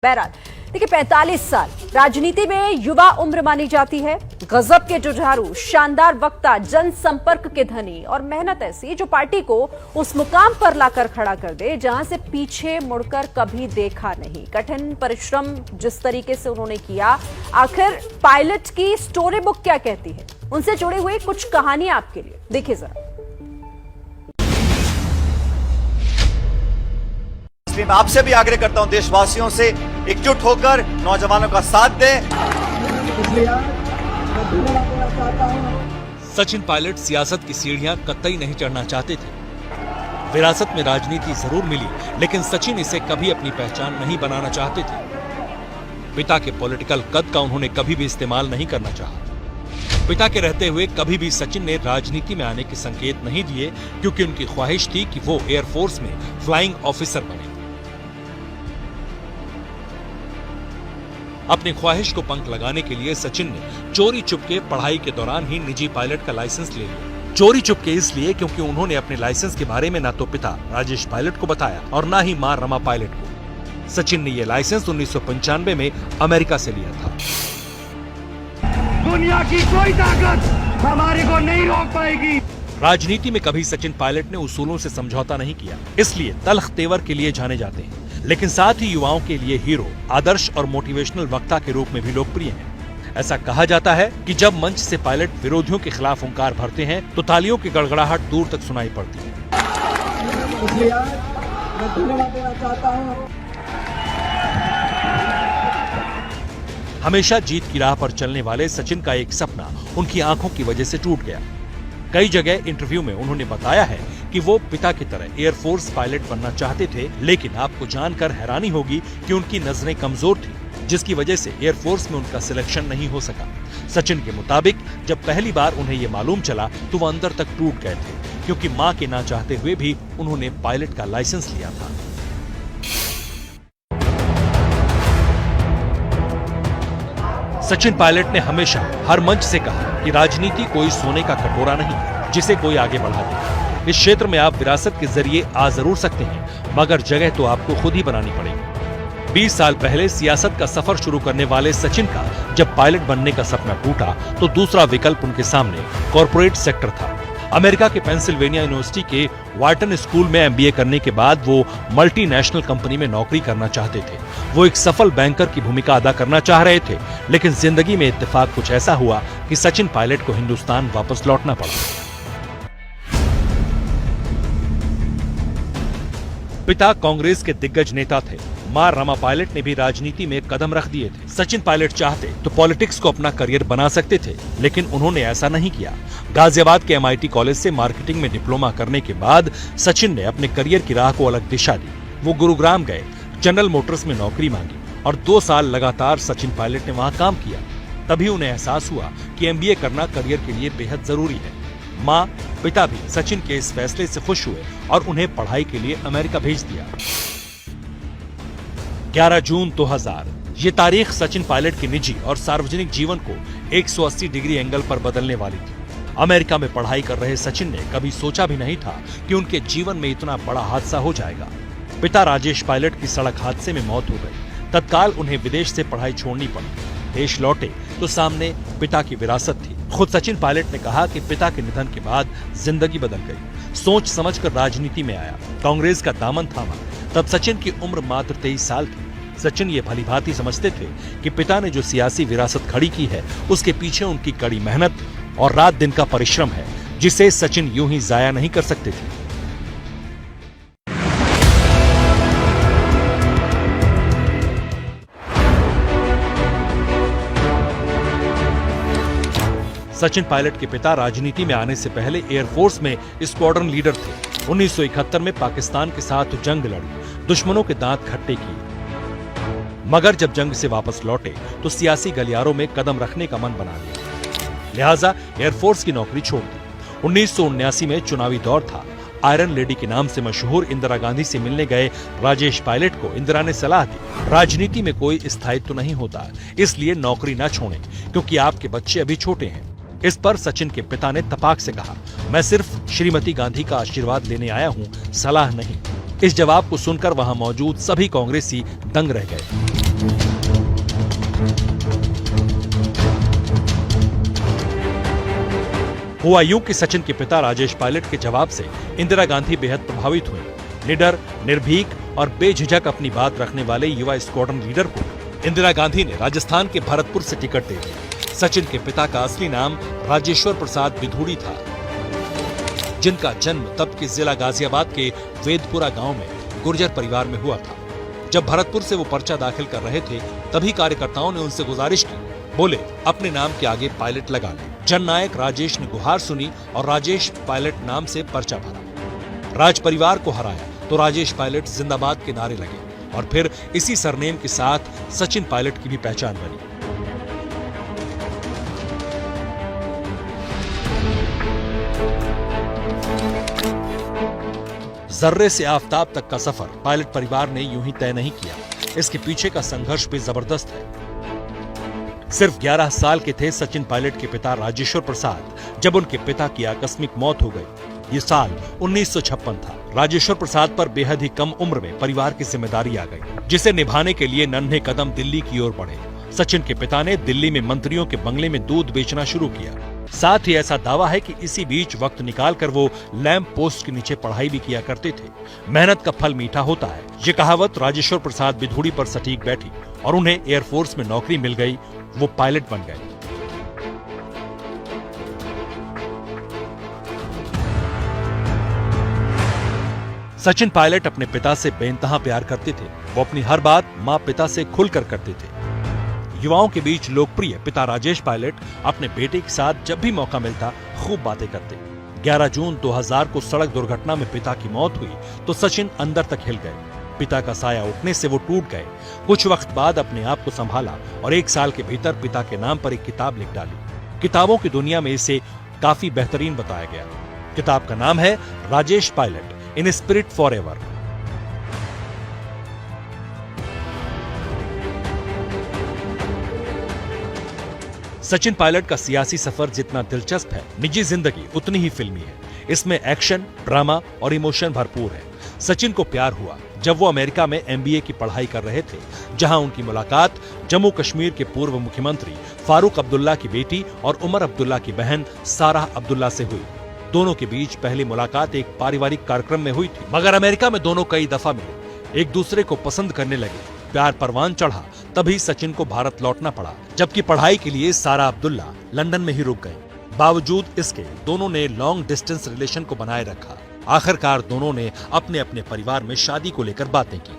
बहरहाल देखिए 45 साल राजनीति में युवा उम्र मानी जाती है। गजब के जुझारू, शानदार वक्ता, जनसंपर्क के धनी और मेहनत ऐसी जो पार्टी को उस मुकाम पर लाकर खड़ा कर दे जहां से पीछे मुड़कर कभी देखा नहीं। कठिन परिश्रम जिस तरीके से उन्होंने किया, आखिर पायलट की स्टोरी बुक क्या कहती है, उनसे जुड़ी हुई कुछ कहानियां आपके लिए, देखिए जरा। इसलिए मैं आपसे भी आग्रह करता हूं, देशवासियों से एकजुट होकर नौजवानों का साथ दें। सचिन पायलट सियासत की सीढ़ियां कतई नहीं चढ़ना चाहते थे। विरासत में राजनीति जरूर मिली, लेकिन सचिन इसे कभी अपनी पहचान नहीं बनाना चाहते थे। पिता के पॉलिटिकल कद का उन्होंने कभी भी इस्तेमाल नहीं करना चाहा। पिता के रहते हुए कभी भी सचिन ने राजनीति में आने के संकेत नहीं दिए, क्योंकि उनकी ख्वाहिश थी कि वो एयरफोर्स में फ्लाइंग ऑफिसर बने। अपनी ख्वाहिश को पंख लगाने के लिए सचिन ने चोरी चुपके पढ़ाई के दौरान ही निजी पायलट का लाइसेंस ले लिया। चोरी चुपके इसलिए क्योंकि उन्होंने अपने लाइसेंस के बारे में ना तो पिता राजेश पायलट को बताया और ना ही मां रमा पायलट को। सचिन ने यह लाइसेंस 1995 में अमेरिका से लिया था। दुनिया की कोई ताकत हमारे को नहीं रोक पाएगी। राजनीति में कभी सचिन पायलट ने उसूलों से समझौता नहीं किया, इसलिए तल्ख तेवर के लिए जाने जाते हैं, लेकिन साथ ही युवाओं के लिए हीरो, आदर्श और मोटिवेशनल वक्ता के रूप में भी लोकप्रिय हैं। ऐसा कहा जाता है कि जब मंच से पायलट विरोधियों के खिलाफ हुंकार भरते हैं तो तालियों की गड़गड़ाहट दूर तक सुनाई पड़ती है। मैं धन्यवाद देना चाहता हूं। हमेशा जीत की राह पर चलने वाले सचिन का एक सपना उनकी आंखों की वजह से टूट गया। कई जगह इंटरव्यू में उन्होंने बताया है कि वो पिता की तरह एयरफोर्स पायलट बनना चाहते थे, लेकिन आपको जानकर हैरानी होगी कि उनकी नजरें कमजोर थी, जिसकी वजह से एयरफोर्स में उनका सिलेक्शन नहीं हो सका। सचिन के मुताबिक जब पहली बार उन्हें ये मालूम चला तो वो अंदर तक टूट गए थे, क्योंकि मां के ना चाहते हुए भी उन्होंने पायलट का लाइसेंस लिया था। सचिन पायलट ने हमेशा हर मंच से कहा कि राजनीति कोई सोने का कटोरा नहीं जिसे कोई आगे बढ़ा दे। इस क्षेत्र में आप विरासत के जरिए आ जरूर सकते हैं, मगर जगह तो आपको खुद ही बनानी पड़ेगी। 20 साल पहले सियासत का सफर शुरू करने वाले सचिन का जब पायलट बनने का सपना टूटा तो दूसरा विकल्प उनके सामने कॉर्पोरेट सेक्टर था। अमेरिका के पेंसिल्वेनिया यूनिवर्सिटी के वार्टन स्कूल में MBA करने के बाद वो मल्टीनेशनल कंपनी में नौकरी करना चाहते थे। वो एक सफल बैंकर की भूमिका अदा करना चाह रहे थे, लेकिन जिंदगी में इत्तेफाक कुछ ऐसा हुआ कि सचिन पायलट को हिंदुस्तान वापस लौटना पड़ा। पिता कांग्रेस के दिग्गज नेता थे, मां रमा पायलट ने भी राजनीति में कदम रख दिए थे। सचिन पायलट चाहते तो पॉलिटिक्स को अपना करियर बना सकते थे, लेकिन उन्होंने ऐसा नहीं किया। गाजियाबाद के MIT कॉलेज से मार्केटिंग में डिप्लोमा करने के बाद सचिन ने अपने करियर की राह को अलग दिशा दी। वो गुरुग्राम गए, जनरल मोटर्स में नौकरी मांगी और 2 साल लगातार सचिन पायलट ने वहां काम किया। तभी उन्हें एहसास हुआ कि MBA करना करियर के लिए बेहद जरूरी है। माँ, पिता भी सचिन के इस फैसले से खुश हुए और उन्हें पढ़ाई के लिए अमेरिका भेज दिया। 11 जून 2000 ये तारीख सचिन पायलट के निजी और सार्वजनिक जीवन को 180 डिग्री एंगल पर बदलने वाली थी। अमेरिका में पढ़ाई कर रहे सचिन ने कभी सोचा भी नहीं था कि उनके जीवन में इतना बड़ा हादसा हो जाएगा। पिता राजेश पायलट की सड़क हादसे में मौत हो गई। तत्काल उन्हें विदेश से पढ़ाई छोड़नी पड़ी। देश लौटे तो सामने पिता की विरासत थी। खुद सचिन पायलट ने कहा कि पिता के निधन के बाद जिंदगी बदल गई। सोच समझकर राजनीति में आया, कांग्रेस का दामन थामा। तब सचिन की उम्र मात्र 23 साल थी। सचिन ये भलीभांति समझते थे कि पिता ने जो सियासी विरासत खड़ी की है, उसके पीछे उनकी कड़ी मेहनत और रात दिन का परिश्रम है, जिसे सचिन यूं ही जाया नहीं कर सकते थे। सचिन पायलट के पिता राजनीति में आने से पहले एयरफोर्स में स्क्वाड्रन लीडर थे। 1971 में पाकिस्तान के साथ जंग लड़ी, दुश्मनों के दांत खट्टे किए, मगर जब जंग से वापस लौटे तो सियासी गलियारों में कदम रखने का मन बना लिया, लिहाजा एयरफोर्स की नौकरी छोड़ दी। 1979 में चुनावी दौर था। आयरन लेडी के नाम से मशहूर इंदिरा गांधी से मिलने गए राजेश पायलट को इंदिरा ने सलाह दी, राजनीति में कोई स्थायित्व नहीं होता, इसलिए नौकरी न छोड़ें, क्योंकि आपके बच्चे अभी छोटे हैं। इस पर सचिन के पिता ने तपाक से कहा, मैं सिर्फ श्रीमती गांधी का आशीर्वाद लेने आया हूं, सलाह नहीं। इस जवाब को सुनकर वहां मौजूद सभी कांग्रेसी दंग रह गए। हुआ यूं कि सचिन के पिता राजेश पायलट के जवाब से इंदिरा गांधी बेहद प्रभावित हुई। निडर, निर्भीक और बेझिझक अपनी बात रखने वाले युवा स्क्वाड्रन लीडर को इंदिरा गांधी ने राजस्थान के भरतपुर से टिकट दे दी। सचिन के पिता का असली नाम राजेश्वर प्रसाद बिधूड़ी था, जिनका जन्म तब के जिला गाजियाबाद के वेदपुरा गांव में गुर्जर परिवार में हुआ था। जब भरतपुर से वो पर्चा दाखिल कर रहे थे, तभी कार्यकर्ताओं ने उनसे गुजारिश की, बोले अपने नाम के आगे पायलट लगा ले। जननायक राजेश ने गुहार सुनी और राजेश पायलट नाम से पर्चा भरा। राज परिवार को हराया तो राजेश पायलट जिंदाबाद के नारे लगे और फिर इसी सरनेम के साथ सचिन पायलट की भी पहचान बनी। जर्रे से आफताब तक का सफर पायलट परिवार ने यूं ही तय नहीं किया। इसके पीछे का संघर्ष भी जबरदस्त है। सिर्फ 11 साल के थे सचिन पायलट के पिता राजेश्वर प्रसाद जब उनके पिता की आकस्मिक मौत हो गई। ये साल 1956 था। राजेश्वर प्रसाद पर बेहद ही कम उम्र में परिवार की जिम्मेदारी आ गई, जिसे निभाने के लिए नन्हे कदम दिल्ली की ओर बढ़े। सचिन के पिता ने दिल्ली में मंत्रियों के बंगले में दूध बेचना शुरू किया। साथ ही ऐसा दावा है कि इसी बीच वक्त निकालकर वो लैंप पोस्ट के नीचे पढ़ाई भी किया करते थे। मेहनत का फल मीठा होता है, ये कहावत राजेश्वर प्रसाद बिधूड़ी पर सटीक बैठी और उन्हें एयरफोर्स में नौकरी मिल गई। वो पायलट बन गए। सचिन पायलट अपने पिता से बेइंतहा प्यार करते थे। वो अपनी हर बात मां पिता से खुलकर करते थे। युवाओं के बीच लोकप्रिय पिता राजेश पायलट अपने बेटे के साथ जब भी मौका मिलता खूब बातें करते। 11 जून 2000 को सड़क दुर्घटना में पिता की मौत हुई तो सचिन अंदर तक हिल गए। पिता का साया उठने से वो टूट गए। कुछ वक्त बाद अपने आप को संभाला और 1 साल के भीतर पिता के नाम पर एक किताब लिख डाली। किताबों की दुनिया में इसे काफी बेहतरीन बताया गया। किताब का नाम है Rajesh Pilot in spirit for ever. Sachin Pilot का सियासी सफर जितना दिलचस्प है, निजी जिंदगी उतनी ही फिल्मी है। इसमें एक्शन, ड्रामा और इमोशन भरपूर है। सचिन को प्यार हुआ जब वो अमेरिका में MBA की पढ़ाई कर रहे थे, जहां उनकी मुलाकात जम्मू कश्मीर के पूर्व मुख्यमंत्री फारूक अब्दुल्ला की बेटी और उमर अब्दुल्ला की बहन सारा अब्दुल्ला से हुई। दोनों के बीच पहली मुलाकात एक पारिवारिक कार्यक्रम में हुई थी, मगर अमेरिका में दोनों कई दफा मिले, एक दूसरे को पसंद करने लगे। प्यार परवान चढ़ा तभी सचिन को भारत लौटना पड़ा, जबकि पढ़ाई के लिए सारा अब्दुल्ला लंदन में ही रुक गए। बावजूद इसके दोनों ने लॉन्ग डिस्टेंस रिलेशन को बनाए रखा। आखिरकार दोनों ने अपने अपने परिवार में शादी को लेकर बातें की।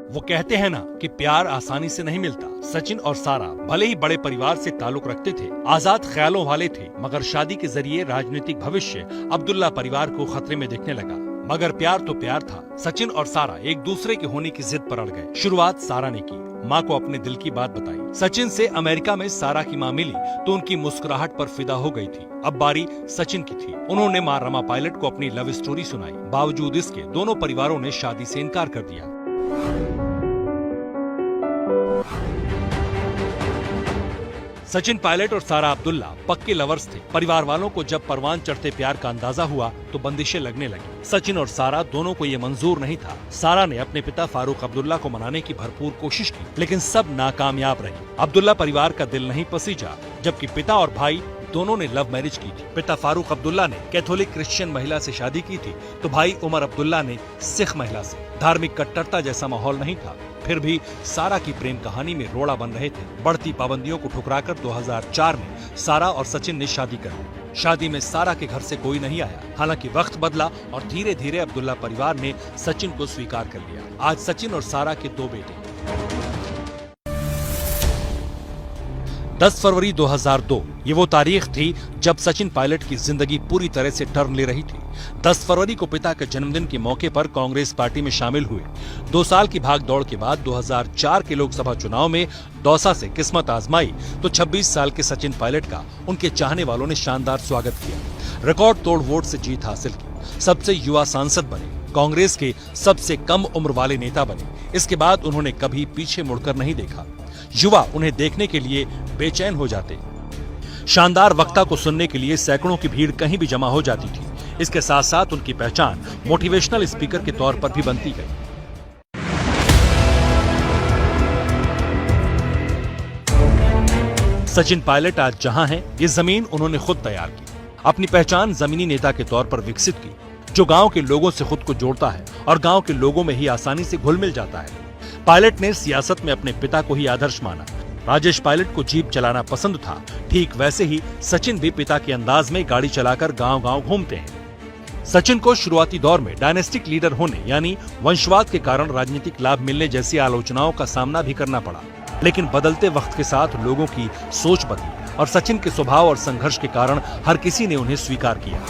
वो कहते हैं ना कि प्यार आसानी से नहीं मिलता। सचिन और सारा भले ही बड़े परिवार से ताल्लुक रखते थे, आजाद ख्यालों वाले थे, मगर शादी के जरिए राजनीतिक भविष्य अब्दुल्ला परिवार को खतरे में दिखने लगा। मगर प्यार तो प्यार था। सचिन और सारा एक दूसरे के होने की जिद पर अड़ गए। शुरुआत सारा ने की, माँ को अपने दिल की बात बताई। सचिन से अमेरिका में सारा की माँ मिली तो उनकी मुस्कुराहट पर फिदा हो गई थी। अब बारी सचिन की थी। उन्होंने माँ रमा पायलट को अपनी लव स्टोरी सुनाई। बावजूद इसके दोनों परिवारों ने शादी से इनकार कर दिया। सचिन पायलट और सारा अब्दुल्ला पक्के लवर्स थे। परिवार वालों को जब परवान चढ़ते प्यार का अंदाजा हुआ तो बंदिशें लगने लगी। सचिन और सारा दोनों को ये मंजूर नहीं था। सारा ने अपने पिता फारूक अब्दुल्ला को मनाने की भरपूर कोशिश की, लेकिन सब नाकामयाब रही। अब्दुल्ला परिवार का दिल नहीं पसीजा, जबकि पिता और भाई दोनों ने लव मैरिज की थी। पिता फारूक अब्दुल्ला ने कैथोलिक क्रिश्चियन महिला से शादी की थी तो भाई उमर अब्दुल्ला ने सिख महिला से। धार्मिक कट्टरता जैसा माहौल नहीं था, फिर भी सारा की प्रेम कहानी में रोड़ा बन रहे थे। बढ़ती पाबंदियों को ठुकराकर 2004 में सारा और सचिन ने शादी कर ली। शादी में सारा के घर से कोई नहीं आया। हालांकि वक्त बदला और धीरे धीरे अब्दुल्ला परिवार ने सचिन को स्वीकार कर लिया। आज सचिन और सारा के 2 बेटे। 10 फरवरी 2002 ये वो तारीख थी जब सचिन पायलट की जिंदगी पूरी तरह से टर्न ले रही थी। 10 फरवरी को पिता के जन्मदिन के मौके पर कांग्रेस पार्टी में शामिल हुए। 2 साल की भाग दौड़ के बाद 2004 के लोकसभा चुनाव में दौसा से किस्मत आजमाई तो 26 साल के सचिन पायलट का उनके चाहने वालों ने शानदार स्वागत किया। रिकॉर्ड तोड़ वोट से जीत हासिल की। सबसे युवा सांसद बने। कांग्रेस के सबसे कम उम्र वाले नेता बने। इसके बाद उन्होंने कभी पीछे मुड़कर नहीं देखा। युवा उन्हें देखने के लिए बेचैन हो जाते। शानदार वक्ता को सुनने के लिए सैकड़ों की भीड़ कहीं भी जमा हो जाती थी। इसके साथ साथ उनकी पहचान मोटिवेशनल स्पीकर के तौर पर भी बनती गई। सचिन पायलट आज जहां हैं, ये जमीन उन्होंने खुद तैयार की। अपनी पहचान जमीनी नेता के तौर पर विकसित की, जो गांव के लोगों से खुद को जोड़ता है और गांव के लोगों में ही आसानी से घुल मिल जाता है। पायलट ने सियासत में अपने पिता को ही आदर्श माना। राजेश पायलट को जीप चलाना पसंद था, ठीक वैसे ही सचिन भी पिता के अंदाज में गाड़ी चलाकर गांव-गांव घूमते हैं। सचिन को शुरुआती दौर में डायनेस्टिक लीडर होने यानी वंशवाद के कारण राजनीतिक लाभ मिलने जैसी आलोचनाओं का सामना भी करना पड़ा, लेकिन बदलते वक्त के साथ लोगों की सोच बदली और सचिन के स्वभाव और संघर्ष के कारण हर किसी ने उन्हें स्वीकार किया।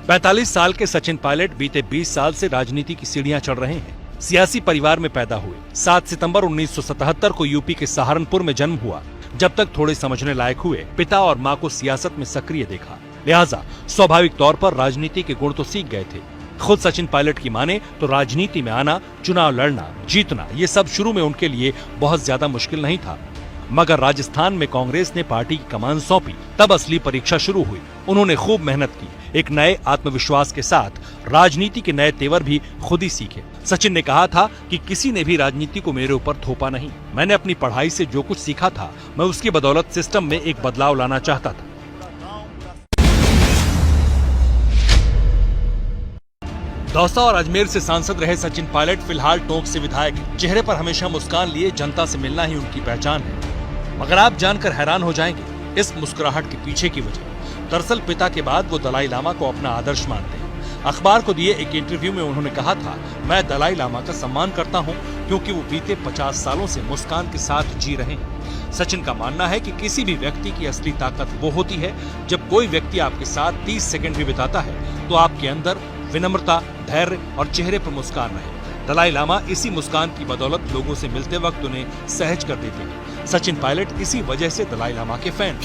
45 साल के सचिन पायलट बीते 20 साल से राजनीति की सीढ़ियां चढ़ रहे हैं। सियासी परिवार में पैदा हुए। 7 सितंबर 1977 को यूपी के सहारनपुर में जन्म हुआ। जब तक थोड़े समझने लायक हुए, पिता और मां को सियासत में सक्रिय देखा, लिहाजा स्वाभाविक तौर पर राजनीति के गुण तो सीख गए थे। खुद सचिन पायलट की माने तो राजनीति में आना, चुनाव लड़ना, जीतना, ये सब शुरू में उनके लिए बहुत ज्यादा मुश्किल नहीं था। मगर राजस्थान में कांग्रेस ने पार्टी की कमान सौंपी, तब असली परीक्षा शुरू हुई। उन्होंने खूब मेहनत की, एक नए आत्मविश्वास के साथ राजनीति के नए तेवर भी खुद ही सीखे। सचिन ने कहा था कि किसी ने भी राजनीति को मेरे ऊपर थोपा नहीं। मैंने अपनी पढ़ाई से जो कुछ सीखा था, मैं उसकी बदौलत सिस्टम में एक बदलाव लाना चाहता था। दौसा और अजमेर से सांसद रहे सचिन पायलट फिलहाल टोंक से विधायक हैं। चेहरे पर हमेशा मुस्कान लिए जनता से मिलना ही उनकी पहचान है। मगर आप जानकर हैरान हो जाएंगे इस मुस्कुराहट के पीछे की वजह। दरअसल पिता के बाद वो दलाई लामा को अपना आदर्श मानते हैं। अखबार को दिए एक इंटरव्यू में उन्होंने कहा था, मैं दलाई लामा का सम्मान करता हूँ क्योंकि वो बीते 50 सालों से मुस्कान के साथ जी रहे हैं। सचिन का मानना है कि किसी भी व्यक्ति की असली ताकत वो होती है जब कोई व्यक्ति आपके साथ 30 सेकंड भी बिताता है तो आपके अंदर विनम्रता, धैर्य और चेहरे पर मुस्कान रहे। दलाई लामा इसी मुस्कान की बदौलत लोगों से मिलते वक्त उन्हें सहज कर देते हैं। सचिन पायलट इसी वजह से दलाई लामा के फैन।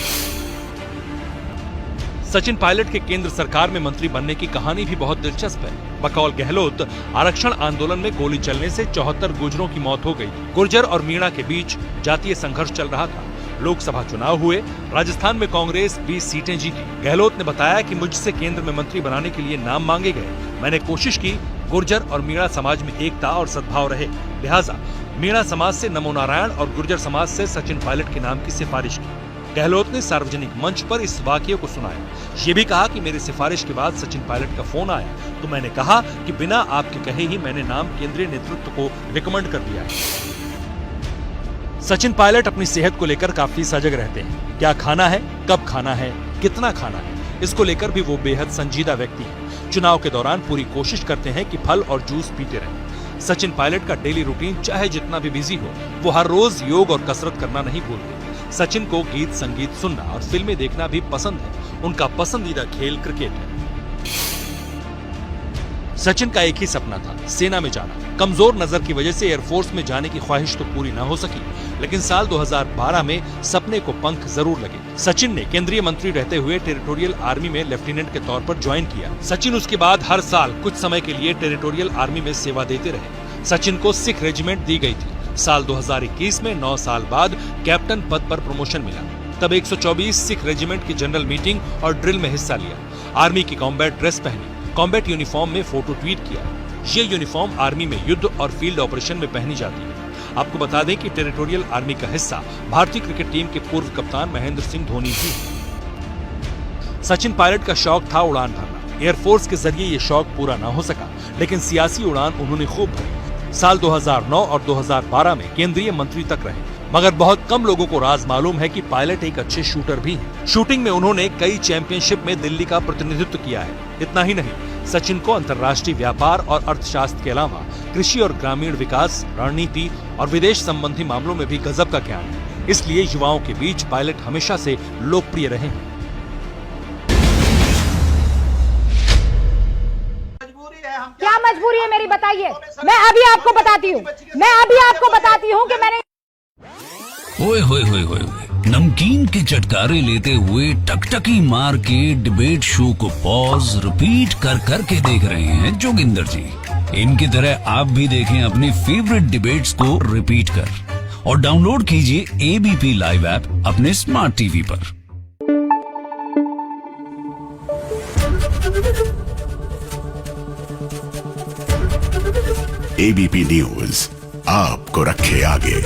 सचिन पायलट के केंद्र सरकार में मंत्री बनने की कहानी भी बहुत दिलचस्प है। बकौल गहलोत आरक्षण आंदोलन में गोली चलने से 74 गुर्जरों की मौत हो गई। गुर्जर और मीणा के बीच जातीय संघर्ष चल रहा था। लोकसभा चुनाव हुए, राजस्थान में कांग्रेस 20 सीटें जीती। गहलोत ने बताया कि मुझसे केंद्र में मंत्री बनाने के लिए नाम मांगे गए। मैंने कोशिश की, गुर्जर और मीणा समाज में एकता और सद्भाव रहे, लिहाजा मीणा समाज से नमो नारायण और गुर्जर समाज से सचिन पायलट के नाम की सिफारिश की। गहलोत ने सार्वजनिक मंच पर इस वाकये को सुनाया। ये भी कहा कि मेरी सिफारिश के बाद सचिन पायलट का फोन आया तो मैंने कहा कि बिना आपके कहे ही मैंने नाम केंद्रीय नेतृत्व को रिकमेंड कर दिया है। सचिन पायलट अपनी सेहत को लेकर काफी सजग रहते हैं। क्या खाना है, कब खाना है, कितना खाना है, इसको लेकर भी वो बेहद संजीदा व्यक्ति हैं। चुनाव के दौरान पूरी कोशिश करते हैं कि फल और जूस पीते रहें। सचिन पायलट का डेली रूटीन चाहे जितना भी बिजी हो, वो हर रोज योग और कसरत करना नहीं भूलते। सचिन को गीत संगीत सुनना और फिल्में देखना भी पसंद है। उनका पसंदीदा खेल क्रिकेट है। सचिन का एक ही सपना था, सेना में जाना। कमजोर नजर की वजह से एयरफोर्स में जाने की ख्वाहिश तो पूरी न हो सकी, लेकिन साल 2012 में सपने को पंख जरूर लगे। सचिन ने केंद्रीय मंत्री रहते हुए टेरिटोरियल आर्मी में लेफ्टिनेंट के तौर पर ज्वाइन किया। सचिन उसके बाद हर साल कुछ समय के लिए टेरिटोरियल आर्मी में सेवा देते रहे। सचिन को सिख रेजिमेंट दी गई थी। साल 2021 में 9 साल बाद कैप्टन पद पर प्रमोशन मिला। तब 124 सिख रेजिमेंट की जनरल मीटिंग और ड्रिल में हिस्सा लिया। आर्मी की कॉम्बैट ड्रेस पहनी, कॉम्बैट यूनिफॉर्म में फोटो ट्वीट किया। ये यूनिफॉर्म आर्मी में युद्ध और फील्ड ऑपरेशन में पहनी जाती है। आपको बता दें कि टेरिटोरियल आर्मी का हिस्सा भारतीय क्रिकेट टीम के पूर्व कप्तान महेंद्र सिंह धोनी भी। सचिन पायलट का शौक था उड़ान भरना। एयरफोर्स के जरिए ये शौक पूरा न हो सका, लेकिन सियासी उड़ान उन्होंने खूब भरी। साल 2009 और 2012 में केंद्रीय मंत्री तक रहे, मगर बहुत कम लोगों को राज मालूम है कि पायलट एक अच्छे शूटर भी हैं। शूटिंग में उन्होंने कई चैंपियनशिप में दिल्ली का प्रतिनिधित्व किया है। इतना ही नहीं, सचिन को अंतर्राष्ट्रीय व्यापार और अर्थशास्त्र के अलावा कृषि और ग्रामीण विकास, रणनीति और विदेश संबंधी मामलों में भी गजब का ज्ञान है। इसलिए युवाओं के बीच पायलट हमेशा से लोकप्रिय रहे हैं। क्या मजबूरी है मेरी, बताइए। मैं अभी आपको बताती हूँ कि मैंने ओए होए होए होए, नमकीन के चटकारे लेते हुए टकटकी मार के डिबेट शो को पॉज रिपीट कर करके देख रहे हैं जोगिंदर जी। इनकी तरह आप भी देखें अपनी फेवरेट डिबेट्स को रिपीट कर और डाउनलोड कीजिए एबीपी लाइव ऐप अपने स्मार्ट टीवी पर। एबीपी न्यूज आपको रखे आगे।